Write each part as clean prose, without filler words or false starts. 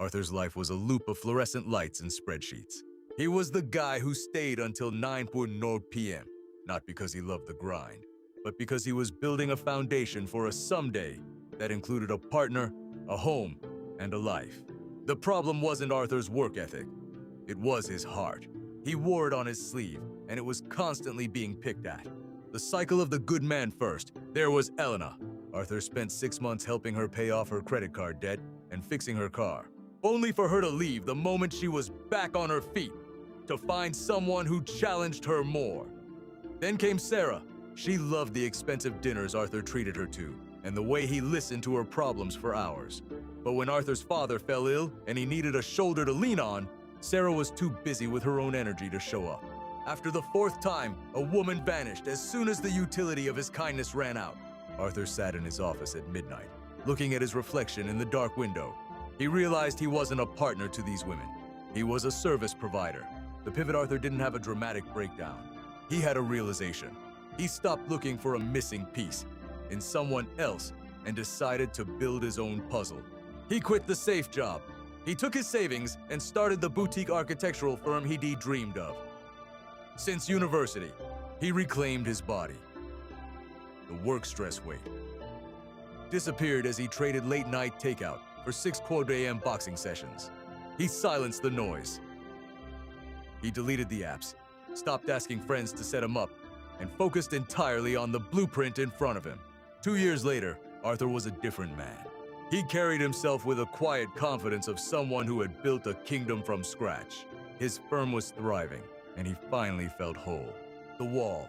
Arthur's life was a loop of fluorescent lights and spreadsheets. He was the guy who stayed until 9 p.m., not because he loved the grind, but because he was building a foundation for a someday that included a partner, a home, and a life. The problem wasn't Arthur's work ethic. It was his heart. He wore it on his sleeve, and it was constantly being picked at. The cycle of the good man first. There was Elena. Arthur spent 6 months helping her pay off her credit card debt and fixing her car, only for her to leave the moment she was back on her feet, to find someone who challenged her more. Then came Sarah. She loved the expensive dinners Arthur treated her to, and the way he listened to her problems for hours. But when Arthur's father fell ill and he needed a shoulder to lean on, Sarah was too busy with her own energy to show up. After the 4th time, a woman vanished as soon as the utility of his kindness ran out. Arthur sat in his office at midnight, looking at his reflection in the dark window. He realized he wasn't a partner to these women. He was a service provider. The pivot Arthur didn't have a dramatic breakdown. He had a realization. He stopped looking for a missing piece in someone else and decided to build his own puzzle. He quit the safe job. He took his savings and started the boutique architectural firm he'd dreamed of. Since university, he reclaimed his body. The work stress weight disappeared as he traded late-night takeout for 6 a.m. boxing sessions. He silenced the noise. He deleted the apps, stopped asking friends to set him up, and focused entirely on the blueprint in front of him. 2 years later, Arthur was a different man. He carried himself with a quiet confidence of someone who had built a kingdom from scratch. His firm was thriving, and he finally felt whole. The wall.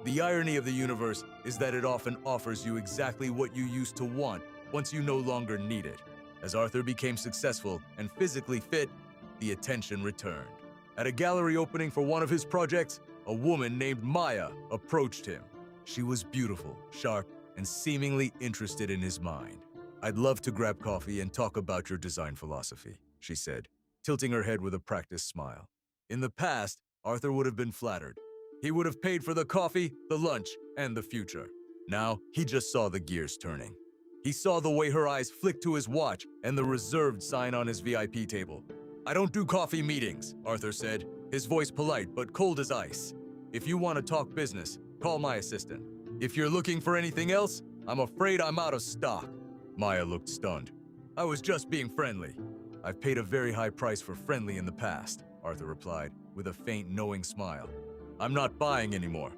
The irony of the universe is that it often offers you exactly what you used to want once you no longer need it. As Arthur became successful and physically fit, the attention returned. At a gallery opening for one of his projects, a woman named Maya approached him. She was beautiful, sharp, and seemingly interested in his mind. "I'd love to grab coffee and talk about your design philosophy," she said, tilting her head with a practiced smile. In the past, Arthur would have been flattered. He would have paid for the coffee, the lunch, and the future. Now, he just saw the gears turning. He saw the way her eyes flicked to his watch and the reserved sign on his VIP table. "I don't do coffee meetings," Arthur said, his voice polite but cold as ice. "If you want to talk business, call my assistant. If you're looking for anything else, I'm afraid I'm out of stock." Maya looked stunned. "I was just being friendly." "I've paid a very high price for friendly in the past," Arthur replied, with a faint, knowing smile. "I'm not buying anymore."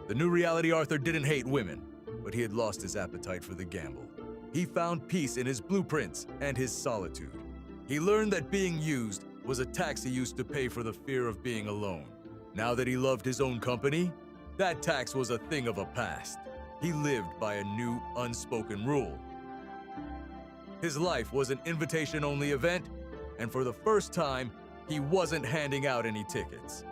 The new reality Arthur didn't hate women, but he had lost his appetite for the gamble. He found peace in his blueprints and his solitude. He learned that being used was a tax he used to pay for the fear of being alone. Now that he loved his own company, that tax was a thing of a past. He lived by a new, unspoken rule. His life was an invitation-only event, and for the first time, he wasn't handing out any tickets.